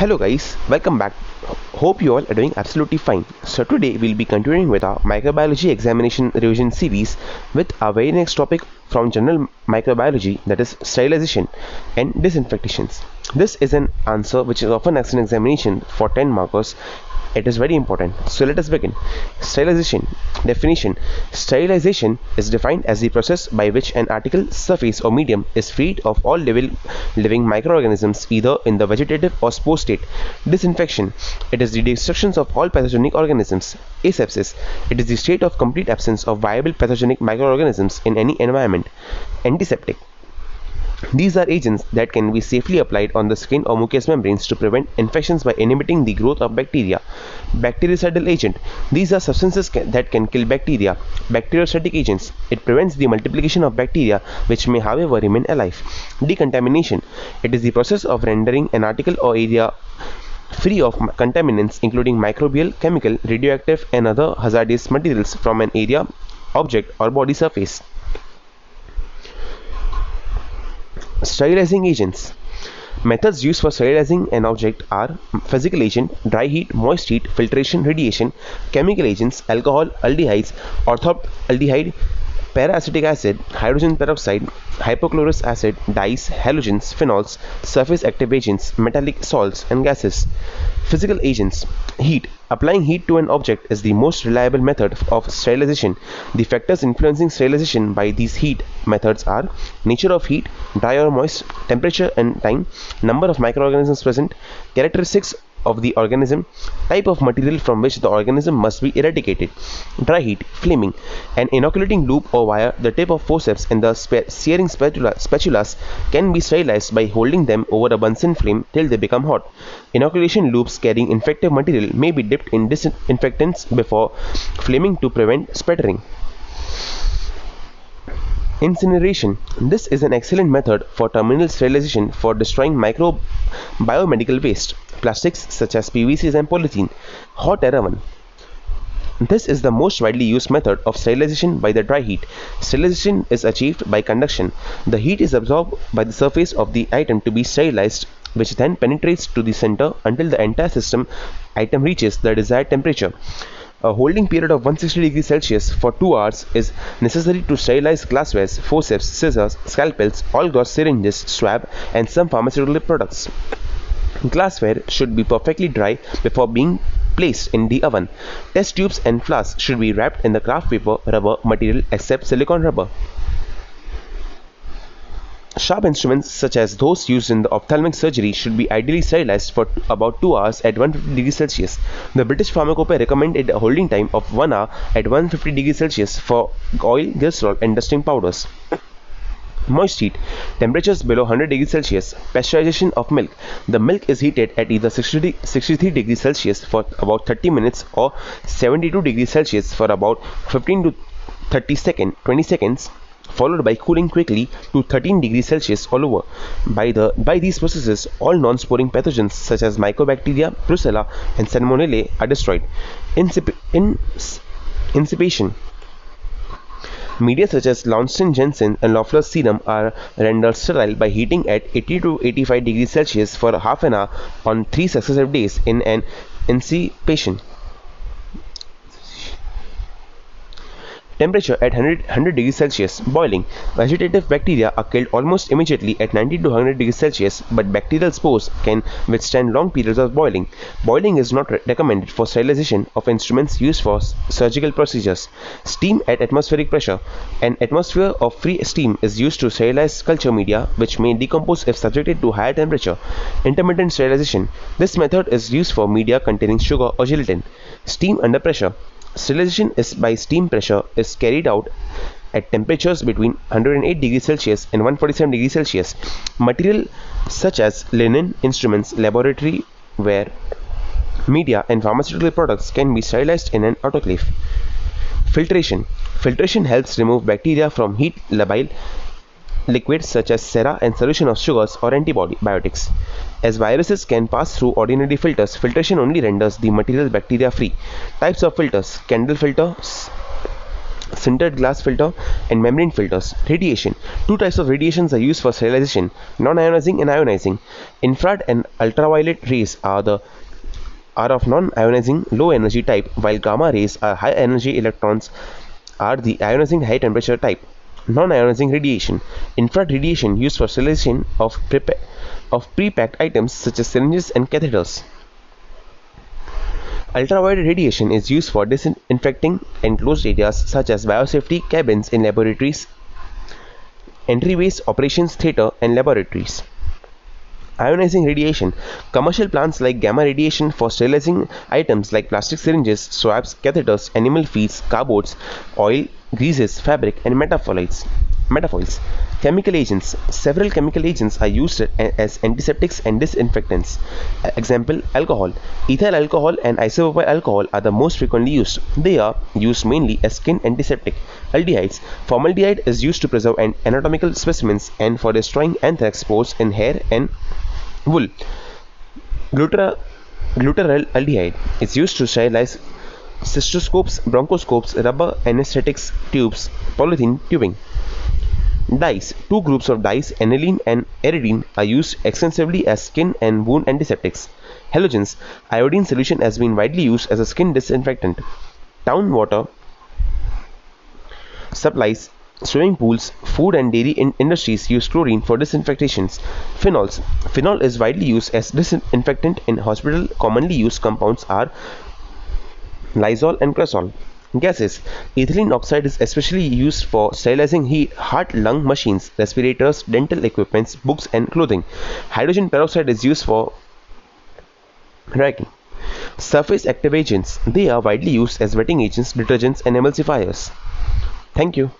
Hello guys, welcome back. Hope you all are doing absolutely fine. So today we'll be continuing with our microbiology examination revision series with our very next topic from general microbiology, that is sterilization and disinfections. This is an answer which is often asked in examination for 10 markers. It is very important. So let us begin. Sterilization. Definition. Sterilization is defined as the process by which an article, surface or medium is freed of all living microorganisms either in the vegetative or spore state. Disinfection. It is the destruction of all pathogenic organisms. Asepsis. It is the state of complete absence of viable pathogenic microorganisms in any environment. Antiseptic. These are agents that can be safely applied on the skin or mucous membranes to prevent infections by inhibiting the growth of bacteria. Bactericidal agent. These are substances that can kill bacteria. Bacteriostatic agents. It prevents the multiplication of bacteria which may however remain alive. Decontamination. It is the process of rendering an article or area free of contaminants including microbial, chemical, radioactive and other hazardous materials from an area, object or body surface. Sterilizing agents. Methods used for sterilizing an object are physical agent, dry heat, moist heat, filtration, radiation, chemical agents, alcohol, aldehydes, orthoaldehyde, para-acetic acid, hydrogen peroxide, hypochlorous acid, dyes, halogens, phenols, surface active agents, metallic salts and gases. Physical agents. Heat. Applying heat to an object is the most reliable method of sterilization. The factors influencing sterilization by these heat methods are nature of heat, dry or moist, temperature and time, number of microorganisms present, characteristics of the organism, type of material from which the organism must be eradicated. Dry heat. Flaming. An inoculating loop or wire, the tip of forceps and the searing spatulas can be sterilized by holding them over a Bunsen flame till they become hot. Inoculation loops carrying infective material may be dipped in disinfectants before flaming to prevent splattering. Incineration. This is an excellent method for terminal sterilization for destroying biomedical waste, plastics such as PVCs and polythene. Hot air oven. This is the most widely used method of sterilization by the dry heat. Sterilization is achieved by conduction. The heat is absorbed by the surface of the item to be sterilized, which then penetrates to the center until the entire item reaches the desired temperature. A holding period of 160 degrees Celsius for 2 hours is necessary to sterilize glasswares, forceps, scissors, scalpels, all gauze syringes, swab, and some pharmaceutical products. Glassware should be perfectly dry before being placed in the oven. Test tubes and flasks should be wrapped in the craft paper rubber material except silicone rubber. Sharp instruments such as those used in the ophthalmic surgery should be ideally sterilized for about 2 hours at 150 degrees Celsius. The British Pharmacopoeia recommended a holding time of 1 hour at 150 degrees Celsius for oil, glycerol and dusting powders. Moist heat. Temperatures below 100 degrees Celsius. Pasteurization of milk. The milk is heated at either 63 degrees Celsius for about 30 minutes or 72 degrees Celsius for about 15 to 20 seconds, followed by cooling quickly to 13 degrees Celsius or lower. By these processes, all non-sporing pathogens such as Mycobacteria, Brucella and Salmonella are destroyed. Incipation. Media such as Launceston Jensen and Loeffler's serum are rendered sterile by heating at 80 to 85 degrees Celsius for half an hour on 3 successive days in an incipation. Temperature at 100 degrees Celsius. Boiling. Vegetative bacteria are killed almost immediately at 90 to 100 degrees Celsius, but bacterial spores can withstand long periods of boiling. Boiling is not recommended for sterilization of instruments used for surgical procedures. Steam at atmospheric pressure. An atmosphere of free steam is used to sterilize culture media, which may decompose if subjected to higher temperature. Intermittent sterilization. This method is used for media containing sugar or gelatin. Steam under pressure. Sterilization by steam pressure is carried out at temperatures between 108 degrees Celsius and 147 degrees Celsius. Material such as linen, instruments, laboratory ware, media and pharmaceutical products can be sterilized in an autoclave. Filtration. Filtration helps remove bacteria from heat labile liquids such as sera and solution of sugars or antibiotics. As viruses can pass through ordinary filters, filtration only renders the material bacteria free. Types of filters: candle filters, sintered glass filter and membrane filters. Radiation. Two types of radiations are used for sterilization: non-ionizing and ionizing. Infrared and ultraviolet rays are of non-ionizing low energy type, while gamma rays are high energy electrons are the ionizing high temperature type. Non-ionizing radiation. Infrared radiation used for sterilization of pre-packed items such as syringes and catheters. Ultraviolet radiation is used for disinfecting enclosed areas such as biosafety cabins in laboratories, entryways, operations theatre, and laboratories. Ionizing radiation. Commercial plants like gamma radiation for sterilizing items like plastic syringes, swabs, catheters, animal feeds, cardboards, oil, greases, fabric, and metafoils. Chemical agents. Several chemical agents are used as antiseptics and disinfectants. Example: alcohol. Ethyl alcohol and isopropyl alcohol are the most frequently used. They are used mainly as skin antiseptic. Aldehydes. Formaldehyde is used to preserve anatomical specimens and for destroying anthrax spores in hair and wool. Glutaraldehyde is used to sterilize cystoscopes, bronchoscopes, rubber anesthetics tubes, polythene tubing. Dyes. Two groups of dyes, aniline and iridine, are used extensively as skin and wound antiseptics. Halogens. Iodine solution has been widely used as a skin disinfectant. Town water supplies, swimming pools, food and dairy industries use chlorine for disinfectations. Phenols. Phenol is widely used as disinfectant in hospital. Commonly used compounds are Lysol and Cresol. Gases. Ethylene oxide is especially used for sterilizing heart-lung machines, respirators, dental equipments, books and clothing. Hydrogen peroxide is used for racking. Surface active agents. They are widely used as wetting agents, detergents and emulsifiers. Thank you.